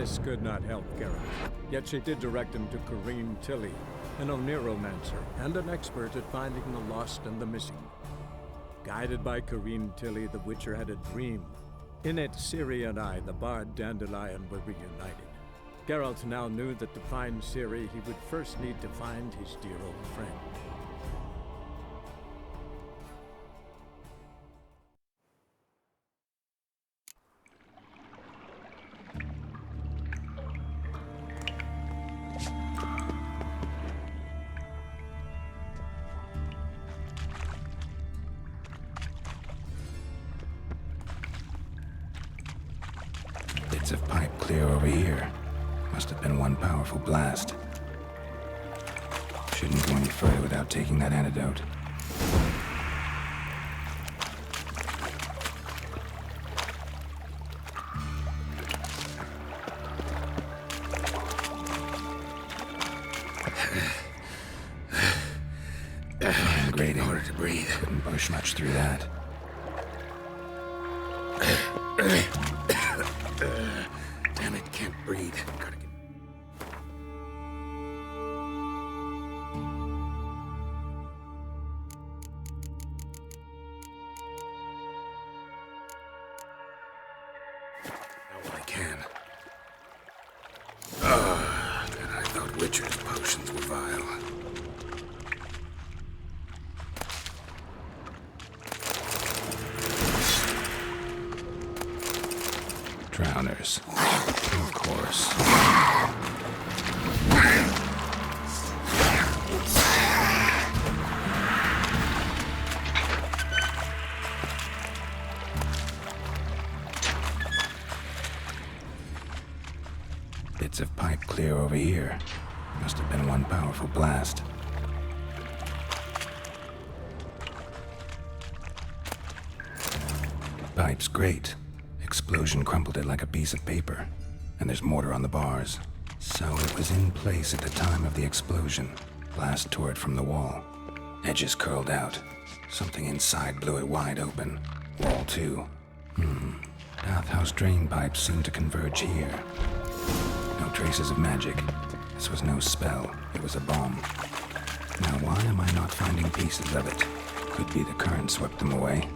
This could not help Geralt, yet she did direct him to Corrine Tilly, an Oniromancer and an expert at finding the lost and the missing. Guided by Corrine Tilly, the Witcher had a dream. In it, Ciri and I, the bard Dandelion, were reunited. Geralt now knew that to find Ciri, he would first need to find his dear old friend. Bits of pipe clear over here. Must have been one powerful blast. Shouldn't go any further without taking that antidote. In order to breathe. Couldn't push much through that. Damn it, can't breathe. Gotta get... Now I can. And I thought Witcher's potions were vile. Drowners. Of course. Bits of pipe clear over here. Must have been one powerful blast. Pipe's great. Explosion crumpled it like a piece of paper. And there's mortar on the bars. So it was in place at the time of the explosion. Blast tore it from the wall. Edges curled out. Something inside blew it wide open. Wall too. Bathhouse drain pipes seemed to converge here. No traces of magic. This was no spell. It was a bomb. Now why am I not finding pieces of it? Could be the current swept them away.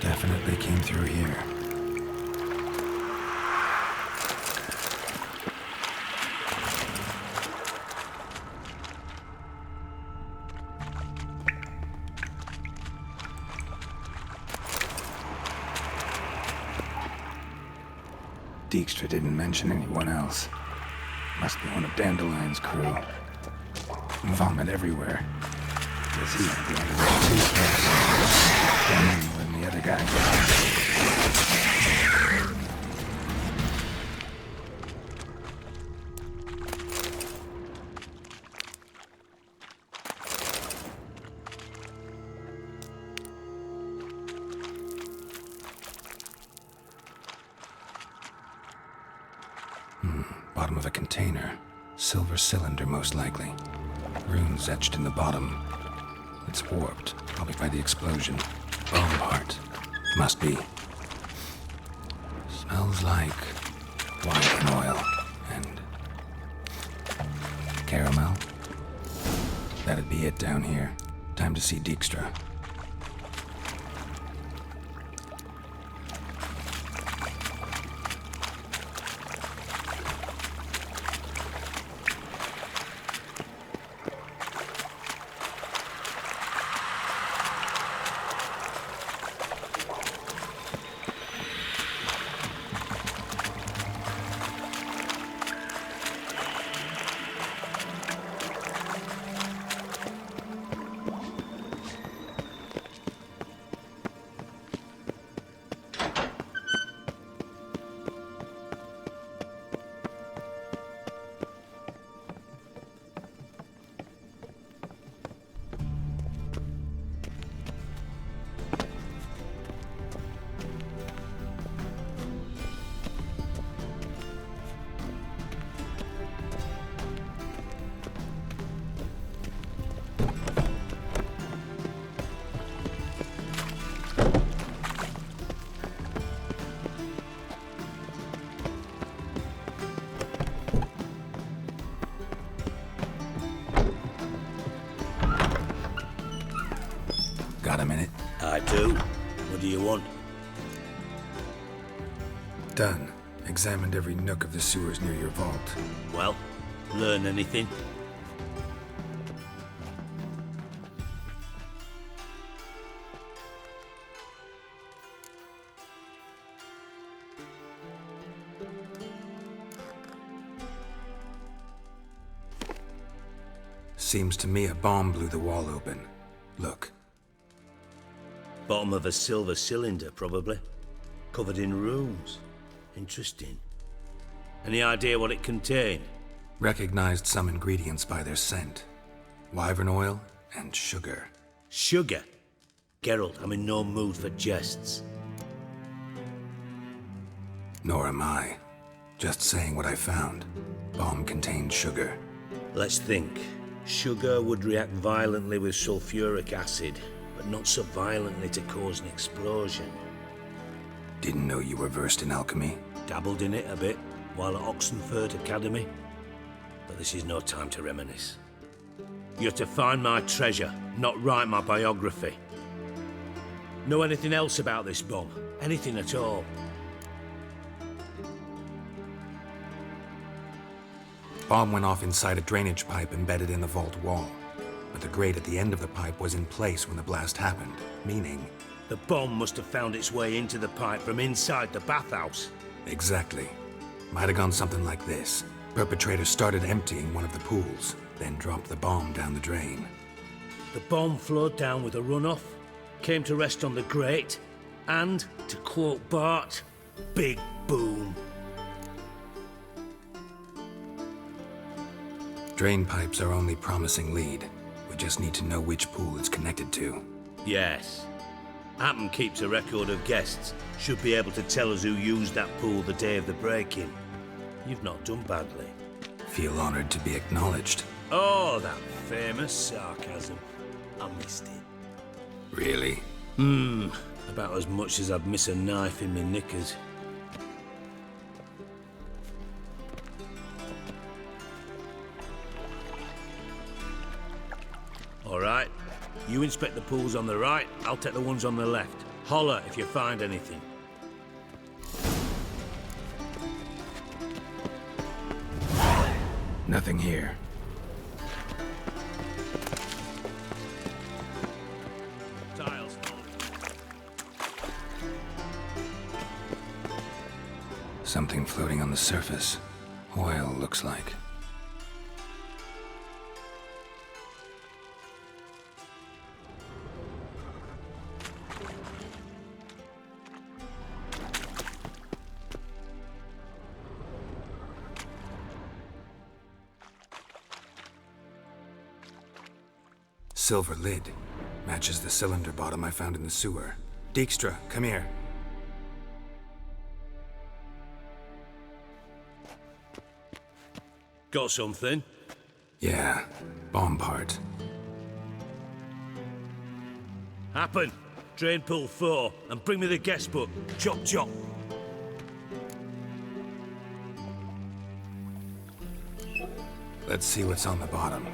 Definitely came through here. Dijkstra didn't mention anyone else. Must be one of Dandelion's crew. Vomit everywhere. Does he have the end of the toothpaste? Damn when the other guy. Bottom of a container. Silver cylinder, most likely. Runes etched in the bottom. It's warped, probably by the explosion. Bone part. Must be. Smells like wine and oil. And caramel. That'd be it down here. Time to see Dijkstra. do. What do you want? Done. Examined every nook of the sewers near your vault. Well, learn anything? Seems to me a bomb blew the wall open. Look. Bottom of a silver cylinder, probably. Covered in runes. Interesting. Any idea what it contained? Recognized some ingredients by their scent. Wyvern oil and sugar. Sugar? Geralt, I'm in no mood for jests. Nor am I. Just saying what I found. Bomb contained sugar. Let's think. Sugar would react violently with sulfuric acid, but not so violently to cause an explosion. Didn't know you were versed in alchemy. Dabbled in it a bit while at Oxenford Academy. But this is no time to reminisce. You're to find my treasure, not write my biography. Know anything else about this bomb? Anything at all? Bomb went off inside a drainage pipe embedded in the vault wall. But the grate at the end of the pipe was in place when the blast happened, meaning... The bomb must have found its way into the pipe from inside the bathhouse. Exactly. Might have gone something like this. Perpetrator started emptying one of the pools, then dropped the bomb down the drain. The bomb flowed down with a runoff, came to rest on the grate, and, to quote Bart, big boom. Drain pipes are only promising lead. We just need to know which pool it's connected to. Yes. Happen keeps a record of guests. Should be able to tell us who used that pool the day of the break-in. You've not done badly. Feel honored to be acknowledged. Oh, that famous sarcasm. I missed it. Really? About as much as I'd miss a knife in my knickers. All right. You inspect the pools on the right, I'll take the ones on the left. Holler if you find anything. Nothing here. Tiles. Something floating on the surface. Oil, looks like. Silver lid. Matches the cylinder bottom I found in the sewer. Dijkstra, come here. Got something? Yeah, bomb part. Happen. Drain pool 4, and bring me the guest book. Chop chop. Let's see what's on the bottom.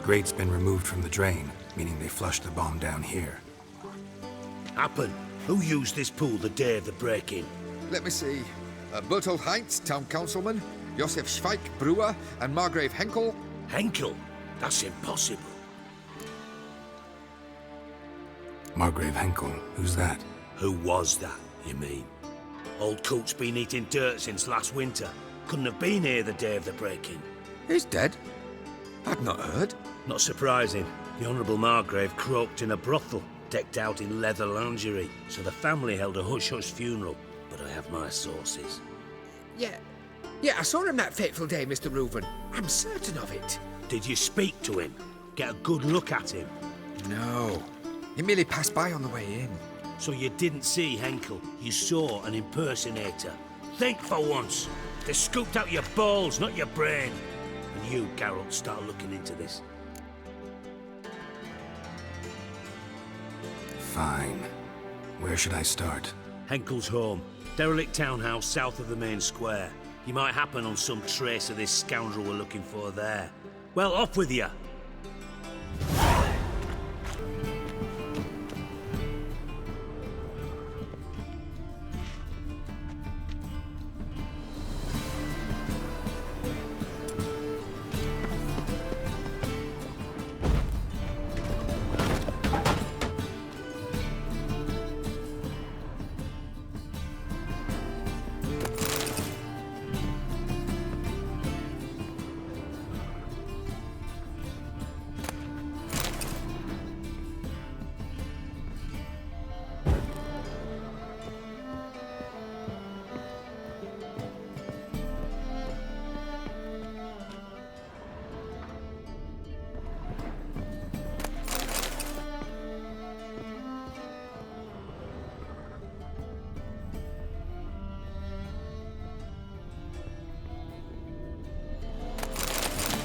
Grate's been removed from the drain, meaning they flushed the bomb down here. Happen. Who used this pool the day of the break-in? Let me see. Bertold Heinz, town councilman, Josef Schweik, brewer, and Margrave Henkel. Henkel? That's impossible. Margrave Henkel, who's that? Who was that, you mean? Old coot's been eating dirt since last winter. Couldn't have been here the day of the break-in. He's dead? I'd not heard. Not surprising. The Honourable Margrave croaked in a brothel, decked out in leather lingerie, so the family held a hush-hush funeral. But I have my sources. Yeah, I saw him that fateful day, Mr. Reuven. I'm certain of it. Did you speak to him? Get a good look at him? No, he merely passed by on the way in. So you didn't see Henkel, you saw an impersonator. Think for once. They scooped out your balls, not your brain. And you, Geralt, start looking into this. Fine. Where should I start? Henkel's home. Derelict townhouse south of the main square. You might happen on some trace of this scoundrel we're looking for there. Well, off with you.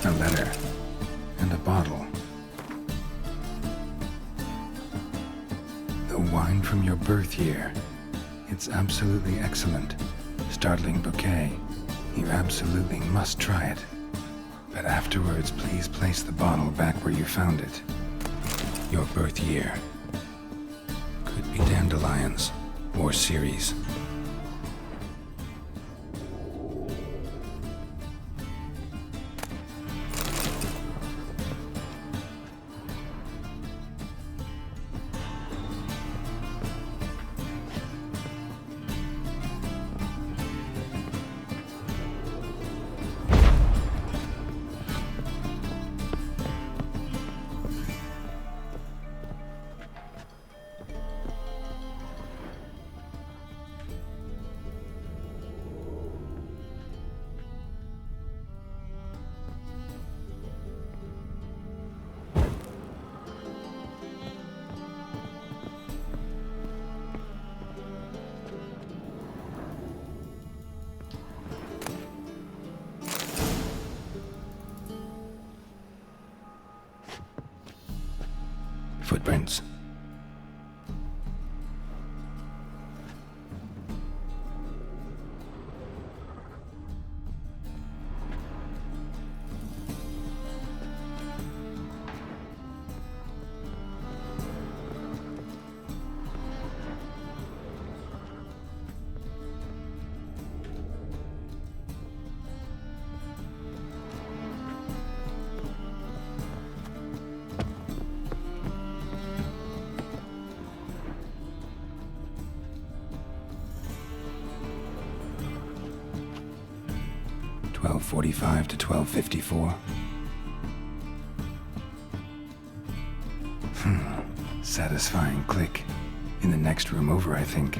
A letter. And a bottle. The wine from your birth year. It's absolutely excellent. Startling bouquet. You absolutely must try it. But afterwards, please place the bottle back where you found it. Your birth year. Could be dandelions. Or Ceres. Footprints. .45 to 12:54. Satisfying click. In the next room over, I think.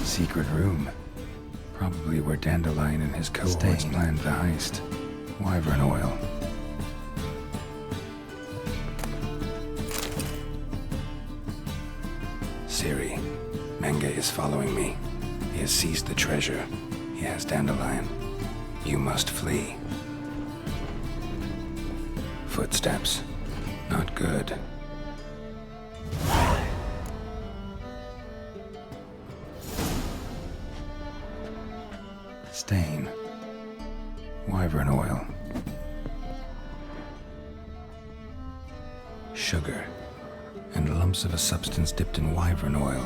Secret room. Probably where Dandelion and his cohorts planned the heist. Wyvern oil. Siri, Menge is following me. He has seized the treasure. He has Dandelion. You must flee. Footsteps. Not good. Stain. Wyvern oil. Sugar. And lumps of a substance dipped in wyvern oil.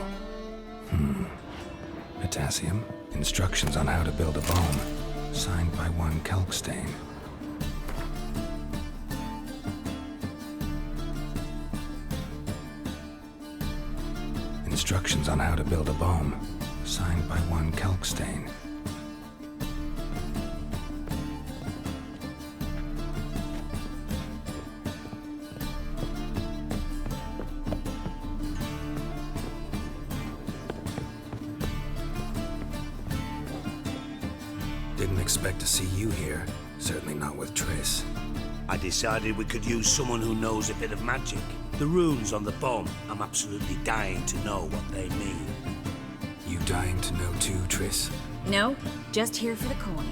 Potassium. Instructions on how to build a bomb. Signed by one Kalkstain. Instructions on how to build a bomb. Signed by one Kalkstain. Didn't expect to see you here. Certainly not with Triss. I decided we could use someone who knows a bit of magic. The runes on the bomb, I'm absolutely dying to know what they mean. You dying to know too, Triss? No, just here for the coin.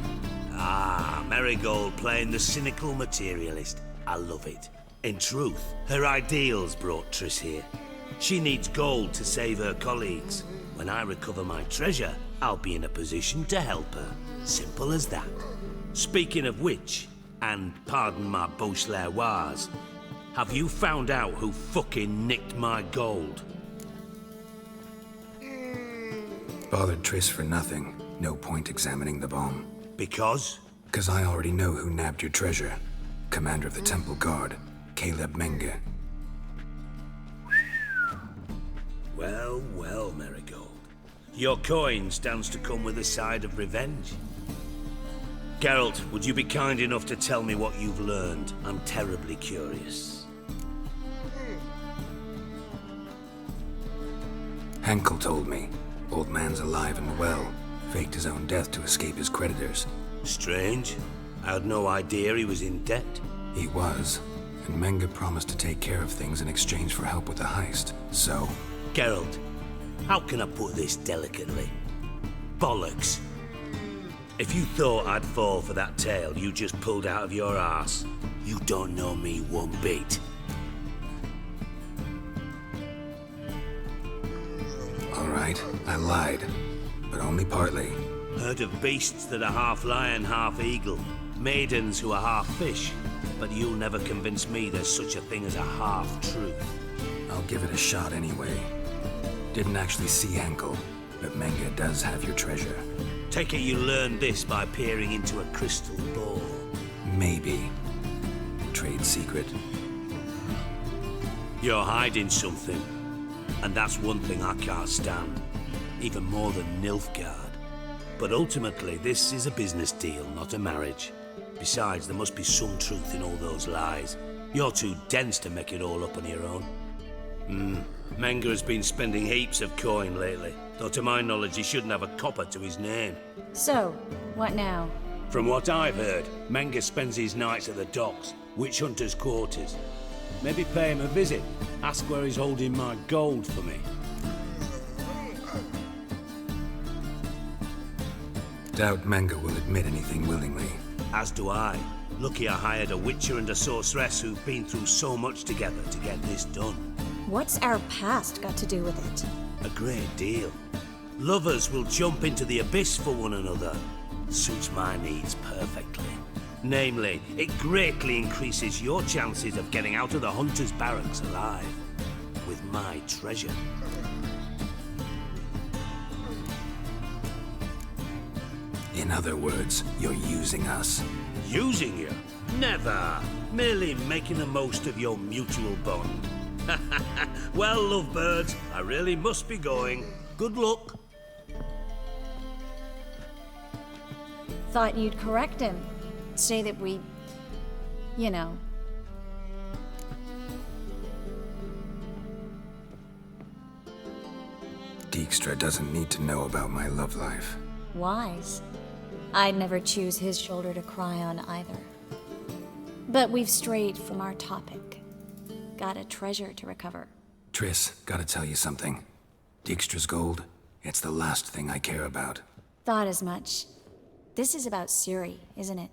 Ah, Marigold playing the cynical materialist. I love it. In truth, her ideals brought Triss here. She needs gold to save her colleagues. When I recover my treasure, I'll be in a position to help her. Simple as that. Speaking of which, and pardon my Beauclervois, have you found out who fucking nicked my gold? Bothered Triss for nothing. No point examining the bomb. Because? Because I already know who nabbed your treasure. Commander of the Temple Guard, Caleb Menge. Well, well, Marigold. Your coin stands to come with a side of revenge. Geralt, would you be kind enough to tell me what you've learned? I'm terribly curious. Henkel told me. Old man's alive and well. Faked his own death to escape his creditors. Strange. I had no idea he was in debt. He was. And Menge promised to take care of things in exchange for help with the heist. So... Geralt, how can I put this delicately? Bollocks. If you thought I'd fall for that tale you just pulled out of your arse, you don't know me one bit. All right, I lied. But only partly. Heard of beasts that are half lion, half eagle. Maidens who are half fish. But you'll never convince me there's such a thing as a half-truth. I'll give it a shot anyway. Didn't actually see Henkel, but Menge does have your treasure. Take it you learned this by peering into a crystal ball. Maybe. Trade secret. You're hiding something. And that's one thing I can't stand. Even more than Nilfgaard. But ultimately, this is a business deal, not a marriage. Besides, there must be some truth in all those lies. You're too dense to make it all up on your own. Menge has been spending heaps of coin lately, though to my knowledge he shouldn't have a copper to his name. So, what now? From what I've heard, Menge spends his nights at the docks, witch hunters' quarters. Maybe pay him a visit, ask where he's holding my gold for me. Doubt Menge will admit anything willingly. As do I. Lucky I hired a witcher and a sorceress who've been through so much together to get this done. What's our past got to do with it? A great deal. Lovers will jump into the abyss for one another. Suits my needs perfectly. Namely, it greatly increases your chances of getting out of the hunter's barracks alive. With my treasure. In other words, you're using us. Using you? Never. Merely making the most of your mutual bond. Well, lovebirds, I really must be going. Good luck. Thought you'd correct him. Say that we... you know. Dijkstra doesn't need to know about my love life. Wise. I'd never choose his shoulder to cry on either. But we've strayed from our topic. Got a treasure to recover. Triss, gotta tell you something. Dijkstra's gold, it's the last thing I care about. Thought as much. This is about Ciri, isn't it?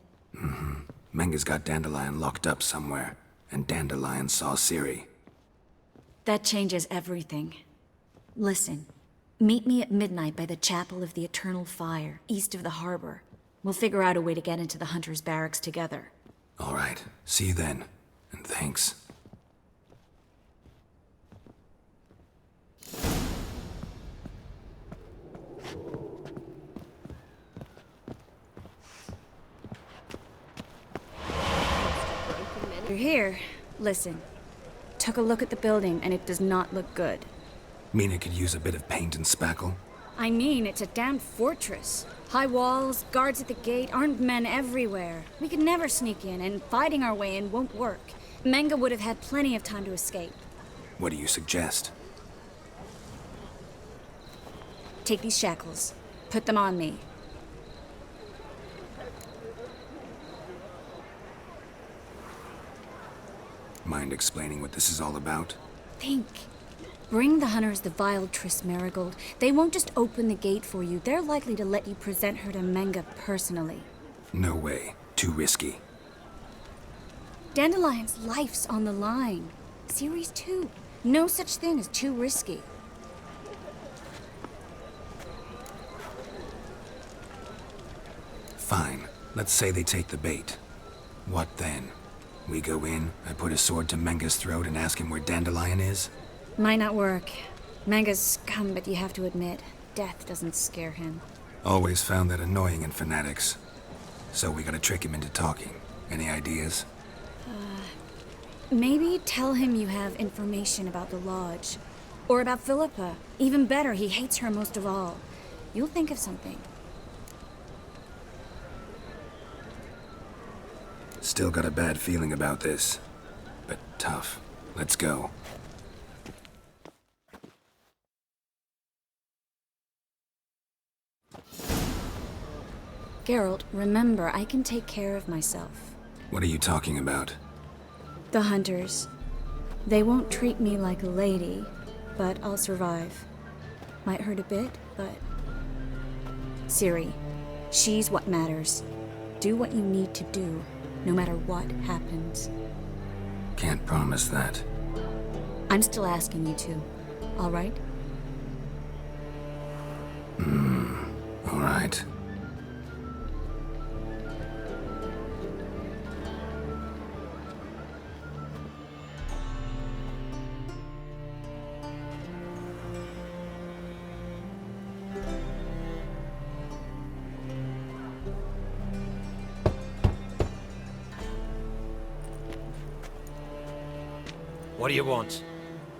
Menge's got Dandelion locked up somewhere, and Dandelion saw Ciri. That changes everything. Listen, meet me at midnight by the Chapel of the Eternal Fire, east of the harbor. We'll figure out a way to get into the Hunter's Barracks together. All right, see you then, and thanks. You're here. Listen. Took a look at the building, and it does not look good. Mean it could use a bit of paint and spackle? I mean, it's a damn fortress. High walls, guards at the gate, armed men everywhere. We could never sneak in, and fighting our way in won't work. Menge would have had plenty of time to escape. What do you suggest? Take these shackles. Put them on me. Mind explaining what this is all about? Think. Bring the hunters the vile Triss Marigold. They won't just open the gate for you. They're likely to let you present her to Menge personally. No way. Too risky. Dandelion's life's on the line. Ciri's too. No such thing as too risky. Fine. Let's say they take the bait. What then? We go in, I put a sword to Menga's throat and ask him where Dandelion is? Might not work. Manga's scum, but you have to admit, death doesn't scare him. Always found that annoying in fanatics. So we gotta trick him into talking. Any ideas? Maybe tell him you have information about the Lodge. Or about Philippa. Even better, he hates her most of all. You'll think of something. Still got a bad feeling about this. But tough. Let's go. Geralt, remember, I can take care of myself. What are you talking about? The hunters. They won't treat me like a lady, but I'll survive. Might hurt a bit, but... Ciri, she's what matters. Do what you need to do, no matter what happens. Can't promise that. I'm still asking you to, all right? All right. What do you want?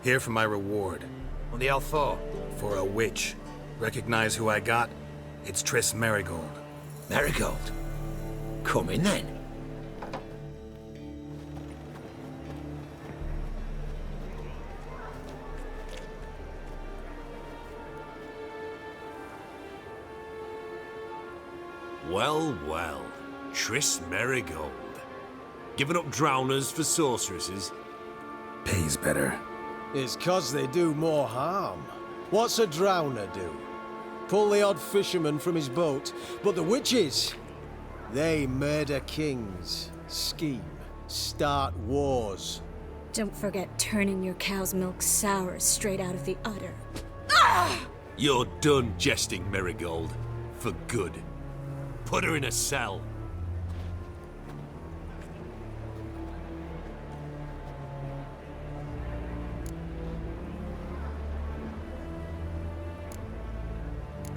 Here for my reward. On the L4? For a witch. Recognize who I got? It's Triss Merigold. Marigold? Come in then. Well, well. Triss Merigold. Giving up drowners for sorceresses? Pays better. It's 'cause they do more harm. What's a drowner do? Pull the odd fisherman from his boat. But the witches, they murder kings, scheme, start wars. Don't forget turning your cow's milk sour straight out of the udder. You're done jesting, Merigold. For good. Put her in a cell.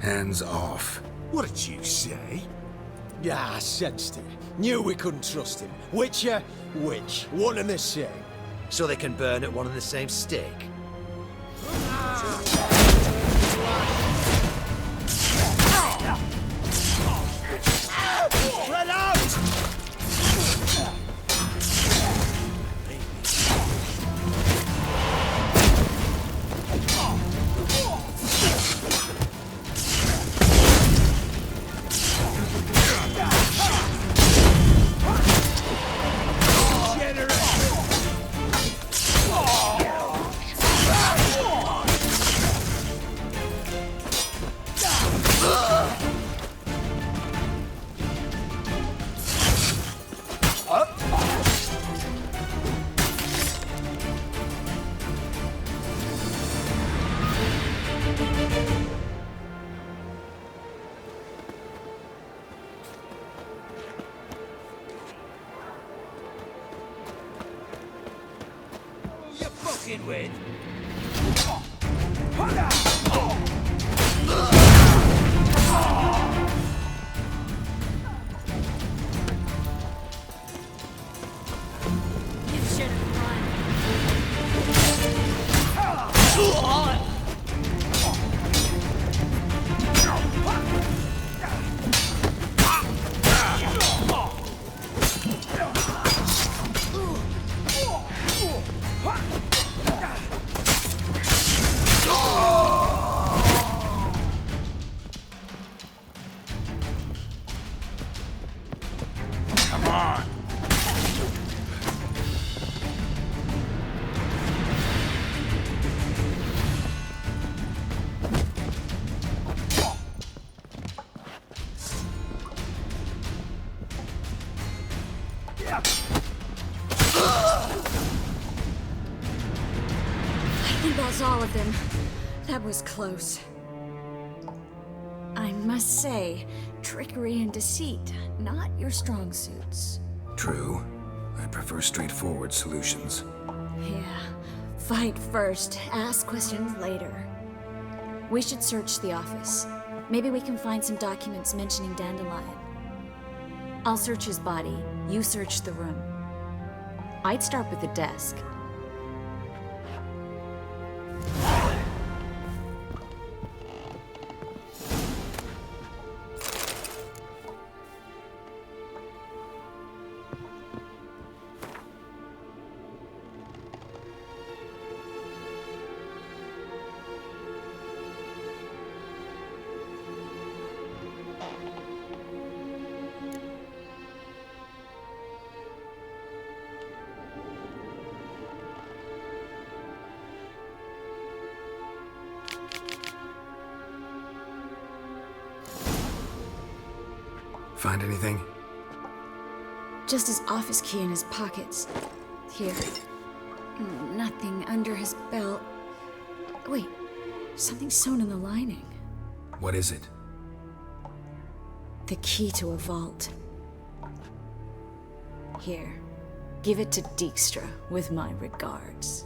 Hands off. What did you say? Yeah, I sensed it. Knew we couldn't trust him. Witcher, witch, one and the same. So they can burn at one and the same stake? Spread out! Fucking win. You should have run. That's all of them. That was close. I must say, trickery and deceit, not your strong suits. True. I prefer straightforward solutions. Yeah. Fight first, ask questions later. We should search the office. Maybe we can find some documents mentioning Dandelion. I'll search his body, you search the room. I'd start with the desk. Find anything? Just his office key in his pockets. Here. Nothing under his belt. Wait, something sewn in the lining. What is it? The key to a vault. Here, give it to Dijkstra with my regards.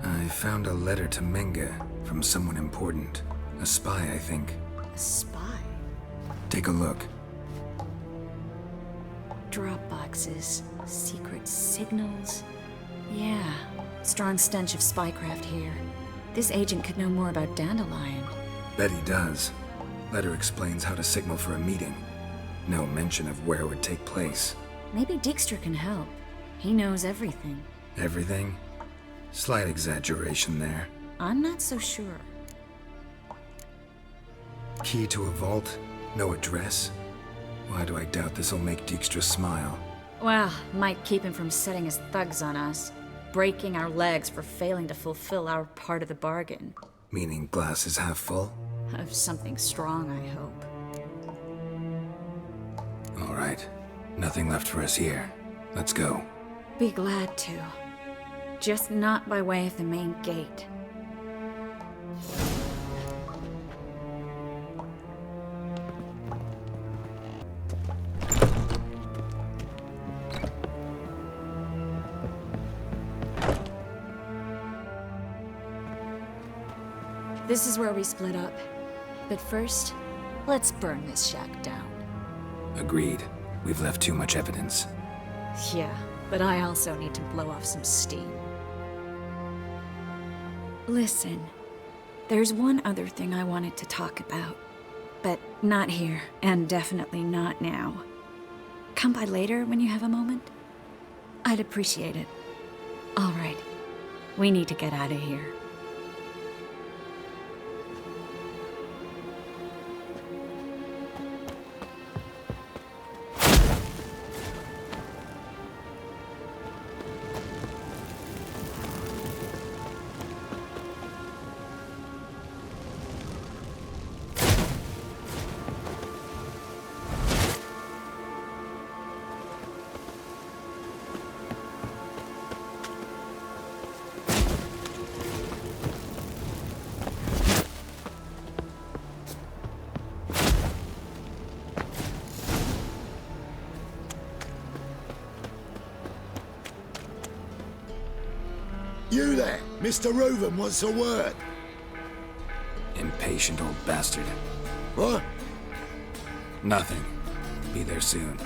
I found a letter to Menge from someone important. A spy, I think. A spy? Take a look. Drop boxes, secret signals. Yeah, strong stench of spycraft here. This agent could know more about Dandelion. Bet he does. Letter explains how to signal for a meeting. No mention of where it would take place. Maybe Dijkstra can help. He knows everything. Everything? Slight exaggeration there. I'm not so sure. Key to a vault? No address? Why do I doubt this'll make Dijkstra smile? Well, might keep him from setting his thugs on us. Breaking our legs for failing to fulfill our part of the bargain. Meaning glass is half full? Of something strong, I hope. All right. Nothing left for us here. Let's go. Be glad to. Just not by way of the main gate. This is where we split up. But first, let's burn this shack down. Agreed. We've left too much evidence. Yeah, but I also need to blow off some steam. Listen, there's one other thing I wanted to talk about. But not here, and definitely not now. Come by later when you have a moment? I'd appreciate it. All right, we need to get out of here. You there, Mr. Reuven wants a word. Impatient old bastard. What? Nothing. Be there soon.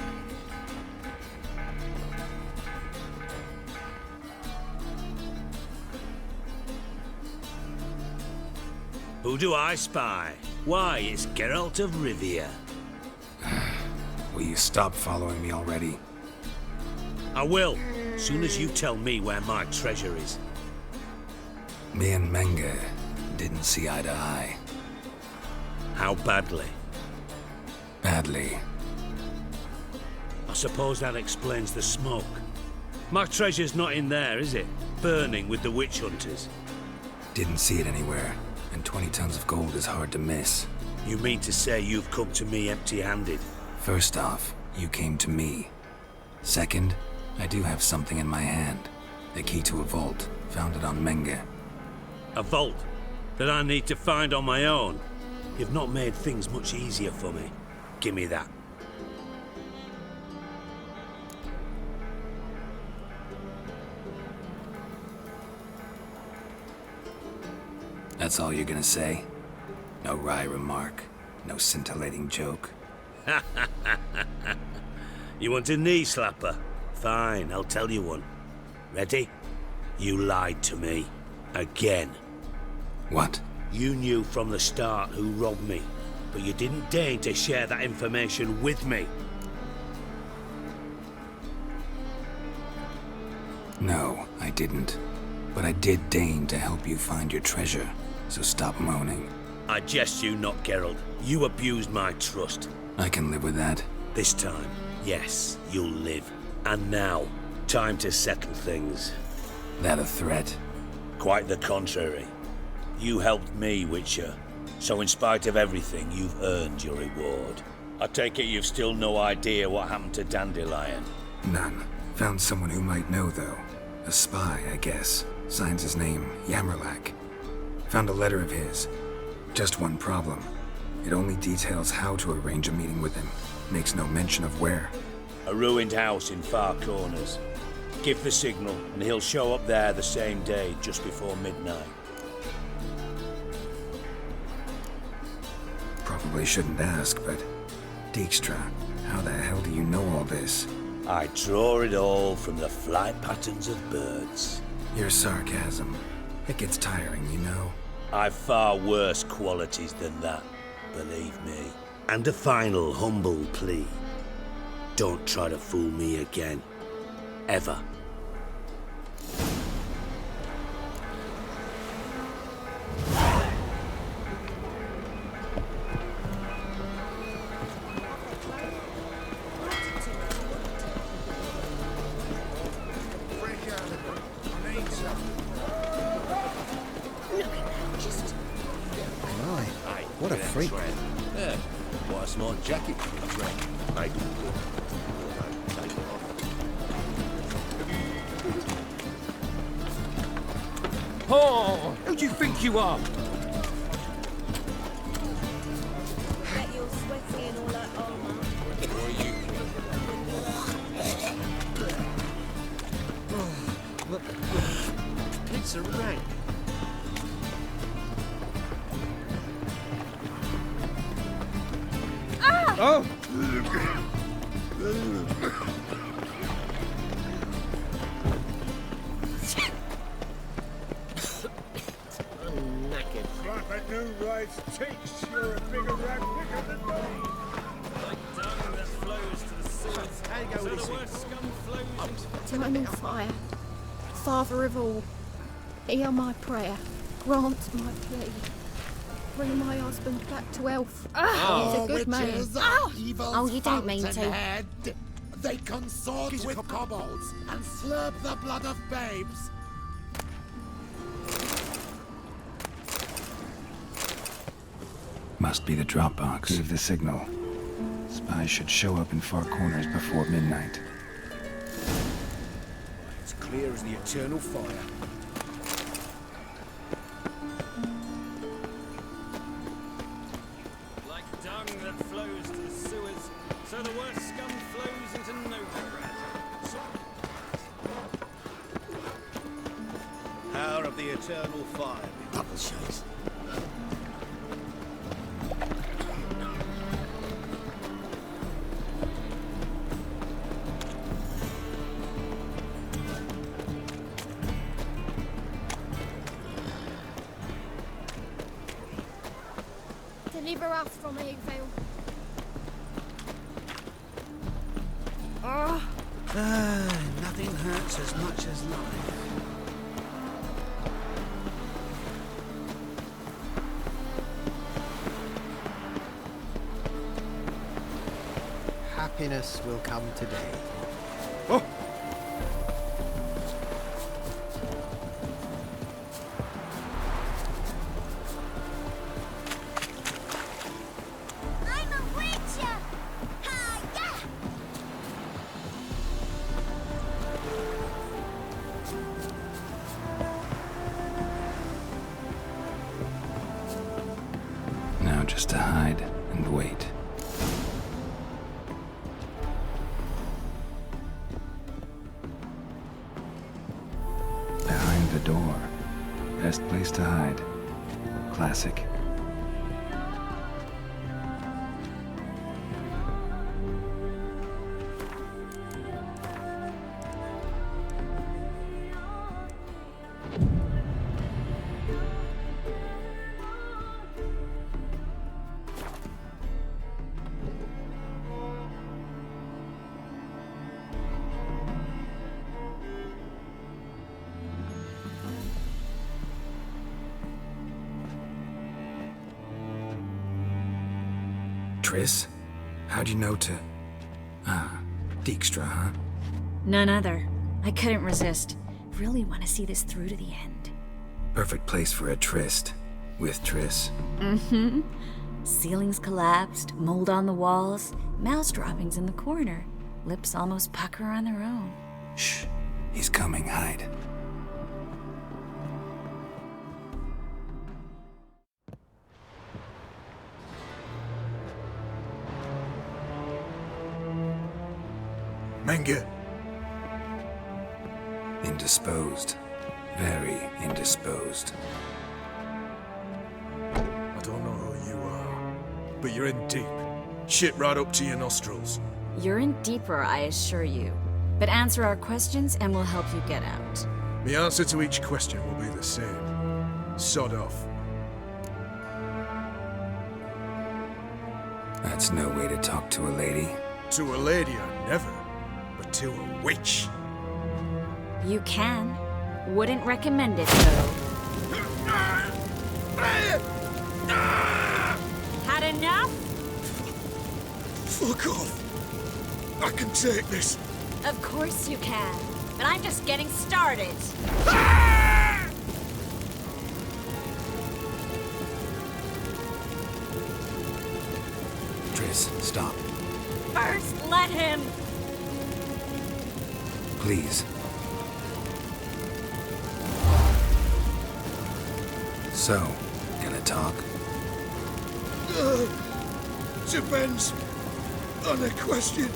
Who do I spy? Why, it's Geralt of Rivia. Will you stop following me already? I will, soon as you tell me where my treasure is. Me and Menge didn't see eye to eye. How badly? Badly. I suppose that explains the smoke. My treasure's not in there, is it? Burning with the witch hunters. Didn't see it anywhere, and 20 tons of gold is hard to miss. You mean to say you've come to me empty-handed? First off, you came to me. Second, I do have something in my hand. The key to a vault, founded on Menge. A vault that I need to find on my own. You've not made things much easier for me. Give me that. That's all you're gonna say? No wry remark? No scintillating joke? You want a knee slapper? Fine, I'll tell you one. Ready? You lied to me. Again. What? You knew from the start who robbed me, but you didn't deign to share that information with me. No, I didn't. But I did deign to help you find your treasure, so stop moaning. I jest you not, Geralt. You abused my trust. I can live with that. This time, yes, you'll live. And now, time to settle things. That a threat? Quite the contrary. You helped me, Witcher. So in spite of everything, you've earned your reward. I take it you've still no idea what happened to Dandelion. None. Found someone who might know, though. A spy, I guess. Signs his name, Yammerlak. Found a letter of his. Just one problem. It only details how to arrange a meeting with him. Makes no mention of where. A ruined house in Far Corners. Give the signal, and he'll show up there the same day, just before midnight. Probably shouldn't ask, but... Dijkstra, how the hell do you know all this? I draw it all from the flight patterns of birds. Your sarcasm. It gets tiring, you know. I've far worse qualities than that, believe me. And a final humble plea. Don't try to fool me again. Ever. What a freak. Yeah, what a smart jacket you drink. Mate. Oh, who do you think you are? Bet you're sweaty and all that armor. It's a rank. Oh! Slap a new ride's cheeks. You're a bigger rat bigger than me. Like dung that flows to the sewers. How you go with So this? the worst scum flows into Eternal fire, Father of all, hear my prayer, grant my plea. Bring my husband back to health. He's a good man. Witches are evil. Oh, you don't mean to. fountainhead. They consort with kobolds and slurp the blood of babes. Must be the Dropbox. Give the signal. Spies should show up in Far Corners before midnight. It's clear as the eternal fire. like dung that flows to the sewers. So the worst scum flows into Novigrad. Power of the eternal fire. Double shots. Deliver us from evil. Nothing hurts as much as life. Happiness will come today. I'm a witcher! Hi, just to hide and wait. Behind the door. Best place to hide. Classic. Triss? How'd you know to... Dijkstra, huh? None other. I couldn't resist. Really want to see this through to the end. Perfect place for a tryst. With Triss. Mm-hmm. Ceilings collapsed, mold on the walls, mouse droppings in the corner. Lips almost pucker on their own. Shh. He's coming, hide. Menge. Indisposed. Very indisposed. I don't know who you are, but you're in deep. Shit right up to your nostrils. You're in deeper, I assure you. But answer our questions and we'll help you get out. The answer to each question will be the same. Sod off. That's no way to talk to a lady. To a lady, I never. But to a witch. You can. Wouldn't recommend it, though. Had enough? Fuck off. I can take this. Of course you can. But I'm just getting started. Triss, stop. First, let him. Please. So, gonna talk? Depends on the question.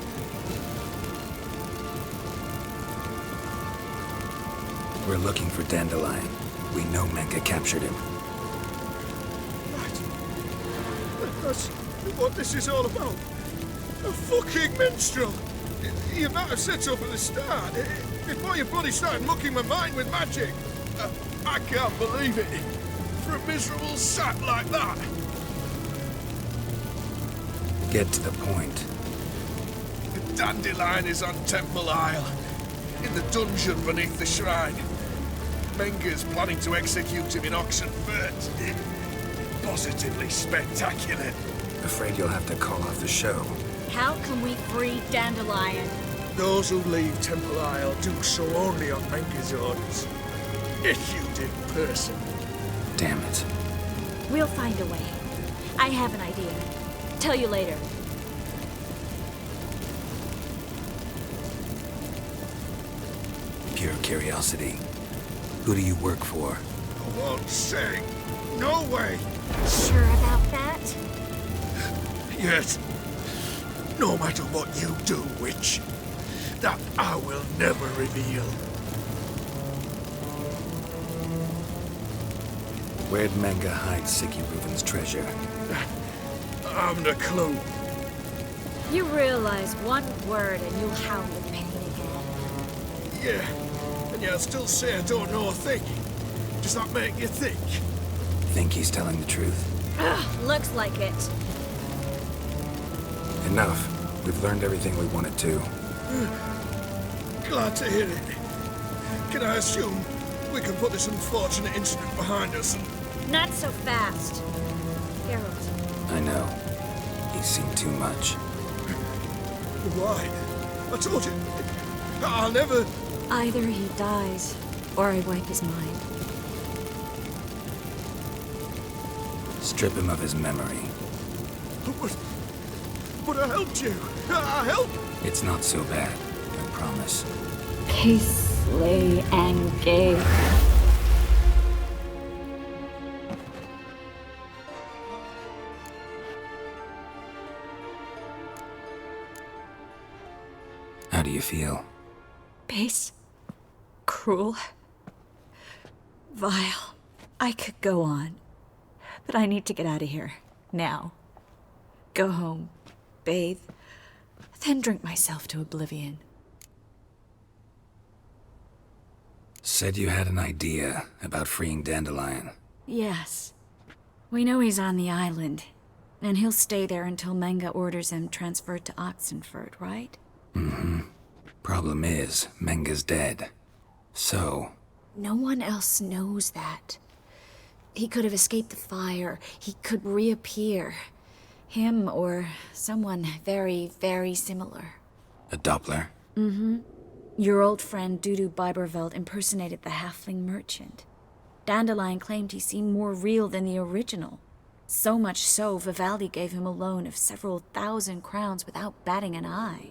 We're looking for Dandelion. We know Menge captured him. That's what this is all about. A fucking minstrel. You might have said so from the start. Before you bloody started mucking my mind with magic. I can't believe it. For a miserable sap like that. Get to the point. The Dandelion is on Temple Isle. In the dungeon beneath the shrine. Menge's planning to execute him in Oxenfurt. Positively spectacular. Afraid you'll have to call off the show. How can we free Dandelion? Those who leave Temple Isle do so only on Menge's orders. Issued in person. Damn it. We'll find a way. I have an idea. Tell you later. Pure curiosity. Who do you work for? I won't say. No way. Sure about that? Yes. No matter what you do, witch, that I will never reveal. Where'd Menge hide Sicky Reuven's treasure? I haven't a clue. You realize one word and you'll howl with pain again. Yeah, and yet I still say I don't know a thing. Does that make you think? Think he's telling the truth? Ugh, looks like it. Enough. We've learned everything we wanted to. Glad to hear it. Can I assume we can put this unfortunate incident behind us and... Not so fast. Geralt. I know. He's seen too much. Why? I told you. I'll never... Either he dies, or I wipe his mind. Strip him of his memory. But I helped you. I helped. It's not so bad, I promise. Case lay and gay. do you feel? Base. Cruel. Vile. I could go on. But I need to get out of here. Now. Go home. Bathe. Then drink myself to oblivion. Said you had an idea about freeing Dandelion. Yes. We know he's on the island. And he'll stay there until Menga orders him transferred to Oxenford, right? Mm-hmm. Problem is, Menga's dead. So... No one else knows that. He could have escaped the fire. He could reappear. Him or someone very, very similar. A Doppler? Mm-hmm. Your old friend Dudu Biberveld impersonated the halfling merchant. Dandelion claimed he seemed more real than the original. So much so, Vivaldi gave him a loan of several thousand crowns without batting an eye.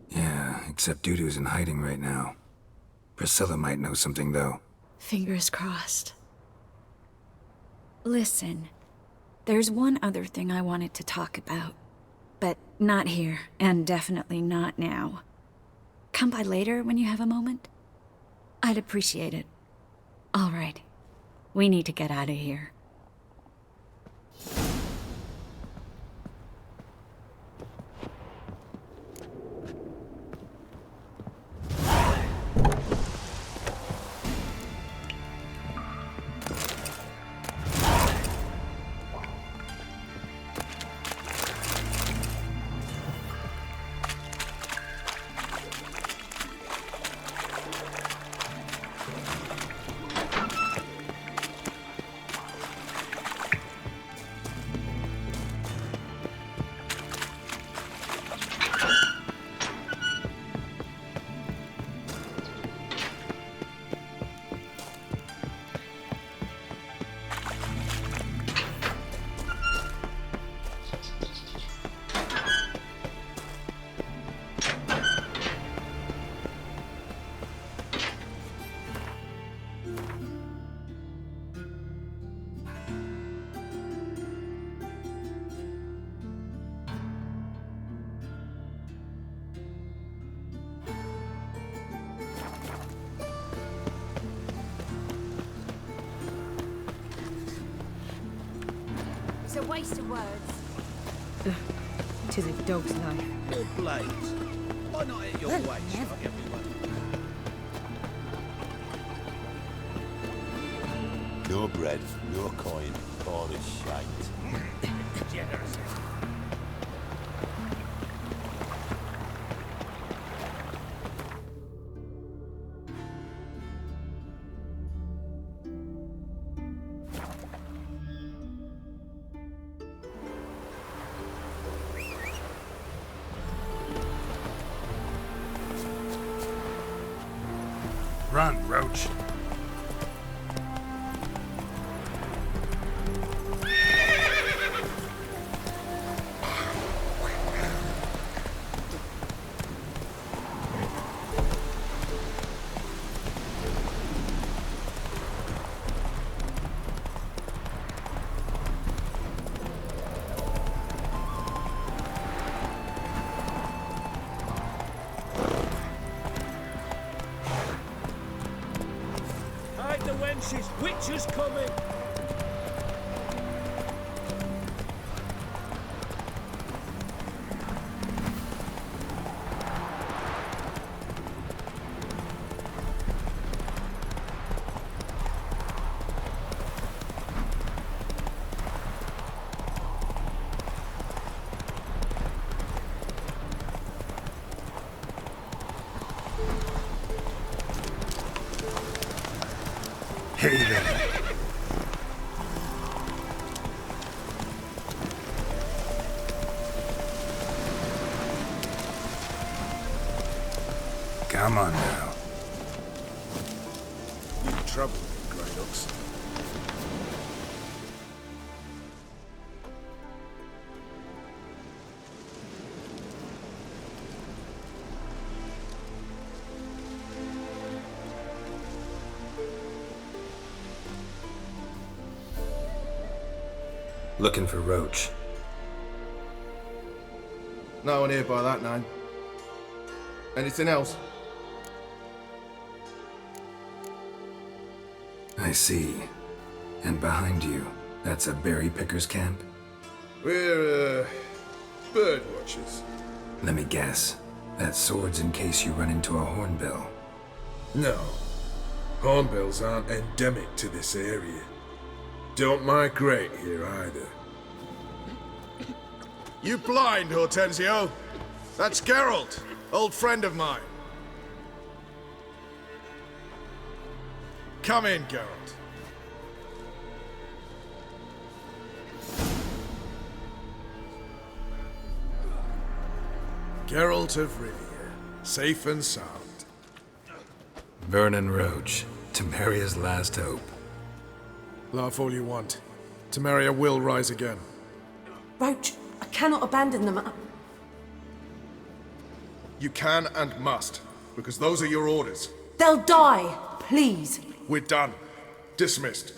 Yeah, except Dudu's in hiding right now. Priscilla might know something, though. Fingers crossed. Listen, there's one other thing I wanted to talk about. But not here, and definitely not now. Come by later when you have a moment? I'd appreciate it. All right. We need to get out of here. It's a waste of words. Tis a dog's life. Your blades. Why not at your waist like everyone? No bread, no coin, poor as shite. Generous. Run, Roach. Hide the wenches! Witcher's coming! Hey there. Come on now. You in trouble, Grey Ox? Looking for Roach. No one here by that name. Anything else? I see. And behind you, that's a berry picker's camp? We're, bird watchers. Let me guess. That sword's in case you run into a hornbill. No. Hornbills aren't endemic to this area. Don't migrate here either. You blind, Hortensio? That's Geralt, old friend of mine. Come in, Geralt. Geralt of Rivia, safe and sound. Vernon Roach, Temeria's last hope. Laugh all you want. Temeria will rise again. Roach, I cannot abandon them. You can and must, because those are your orders. They'll die, please. We're done. Dismissed.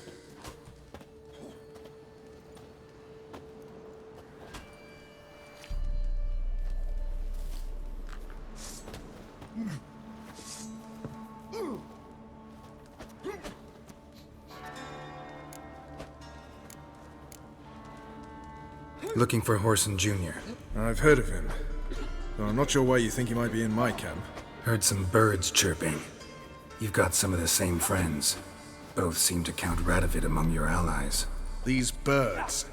Looking for Horson Jr. I've heard of him, though I'm not sure why you think he might be in my camp. Heard some birds chirping. You've got some of the same friends. Both seem to count Radovid among your allies. These birds.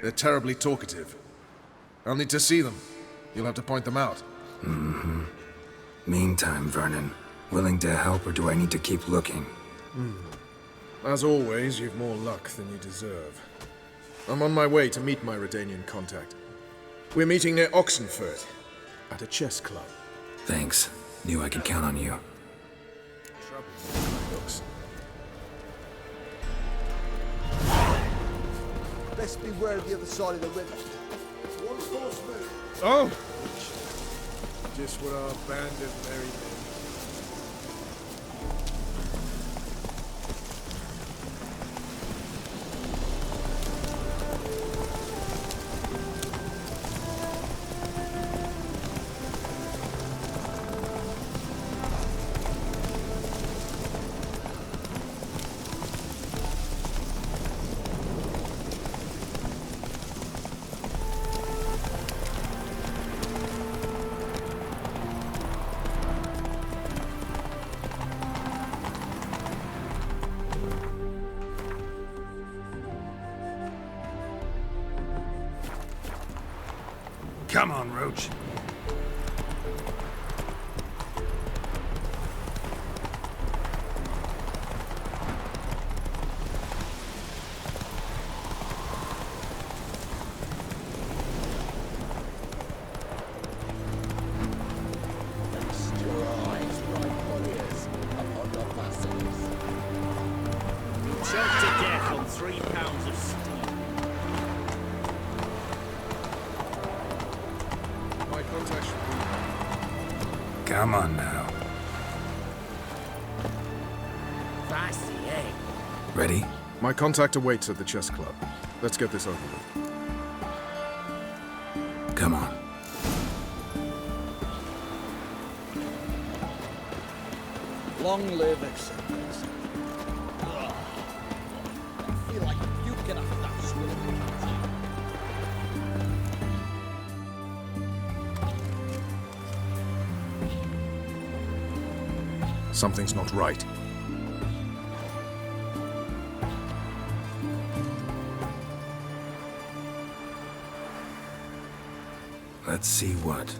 They're terribly talkative. I'll need to see them. You'll have to point them out. Mm-hmm. Meantime, Vernon, willing to help or do I need to keep looking? As always, you've more luck than you deserve. I'm on my way to meet my Redanian contact. We're meeting near Oxenford, at a chess club. Thanks. Knew I could count on you. Best beware of the other side of the river. One false move. Oh! Just what our band of merry men. Come on, Roach. Choked to death on 3 pounds of steel. My contact should be... Come on now. Fancy, eh? Ready? My contact awaits at the chess club. Let's get this over with. Come on. Long live acceptance. I feel like you can have that sort of thing. Something's not right. Let's see what.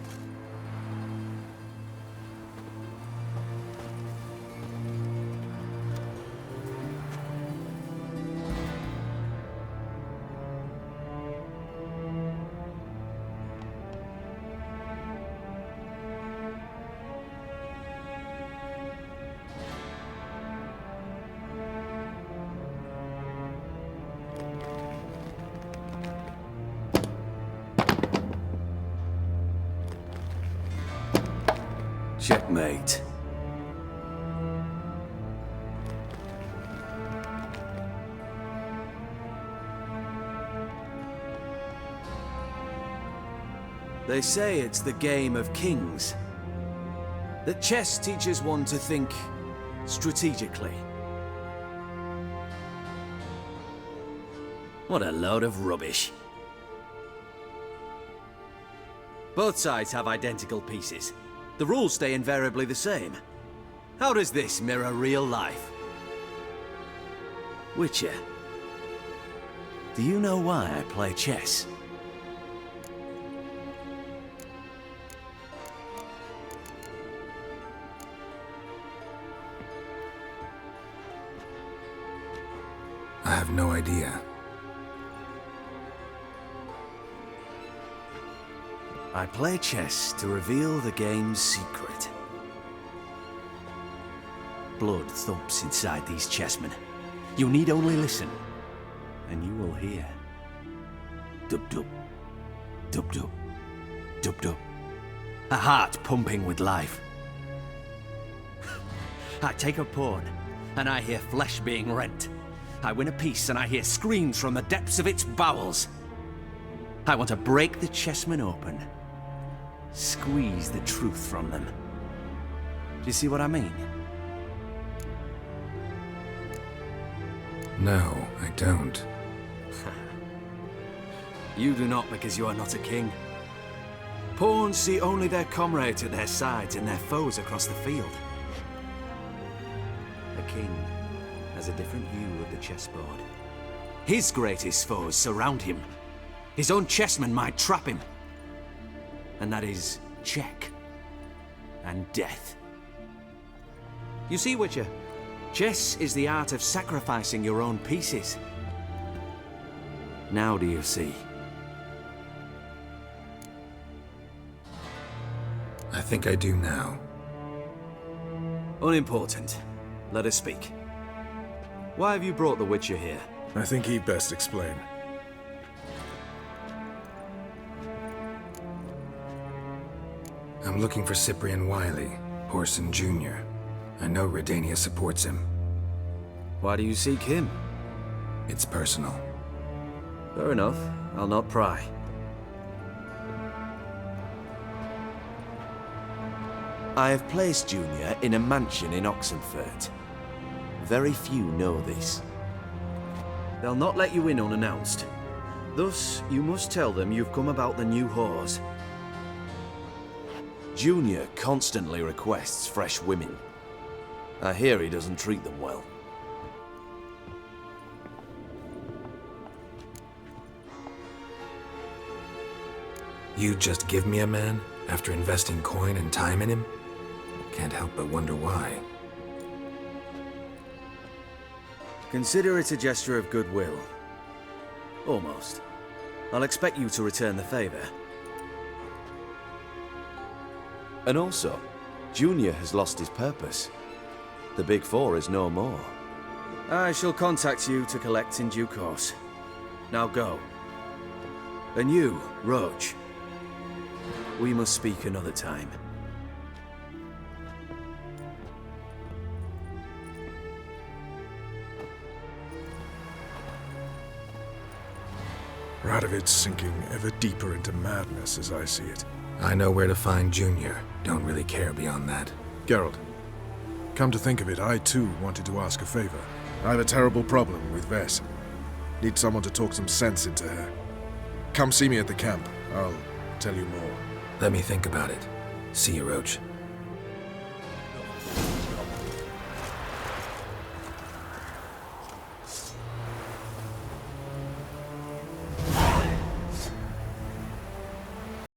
Checkmate. They say it's the game of kings. That chess teaches one to think strategically. What a load of rubbish. Both sides have identical pieces. The rules stay invariably the same. How does this mirror real life? Witcher, do you know why I play chess? I have no idea. I play chess to reveal the game's secret. Blood thumps inside these chessmen. You need only listen, and you will hear. Dub-dub, dub-dub, dub-dub. A heart pumping with life. I take a pawn, and I hear flesh being rent. I win a piece, and I hear screams from the depths of its bowels. I want to break the chessmen open. Squeeze the truth from them. Do you see what I mean? No, I don't. You do not because you are not a king. Pawns see only their comrades at their sides and their foes across the field. A king has a different view of the chessboard. His greatest foes surround him. His own chessmen might trap him. And that is check and death. You see, Witcher, chess is the art of sacrificing your own pieces. Now do you see? I think I do now. Unimportant. Let us speak. Why have you brought the Witcher here? I think he'd best explain. I'm looking for Cyprian Wiley, Orson Jr. I know Redania supports him. Why do you seek him? It's personal. Fair enough. I'll not pry. I have placed Junior in a mansion in Oxenfurt. Very few know this. They'll not let you in unannounced. Thus, you must tell them you've come about the new whores. Junior constantly requests fresh women. I hear he doesn't treat them well. You just give me a man after investing coin and time in him? Can't help but wonder why. Consider it a gesture of goodwill. Almost. I'll expect you to return the favor. And also, Junior has lost his purpose. The Big Four is no more. I shall contact you to collect in due course. Now go. And you, Roach. We must speak another time. Radovid's sinking ever deeper into madness as I see it. I know where to find Junior. Don't really care beyond that. Geralt, come to think of it, I too wanted to ask a favor. I have a terrible problem with Vess. Need someone to talk some sense into her. Come see me at the camp. I'll tell you more. Let me think about it. See you, Roach.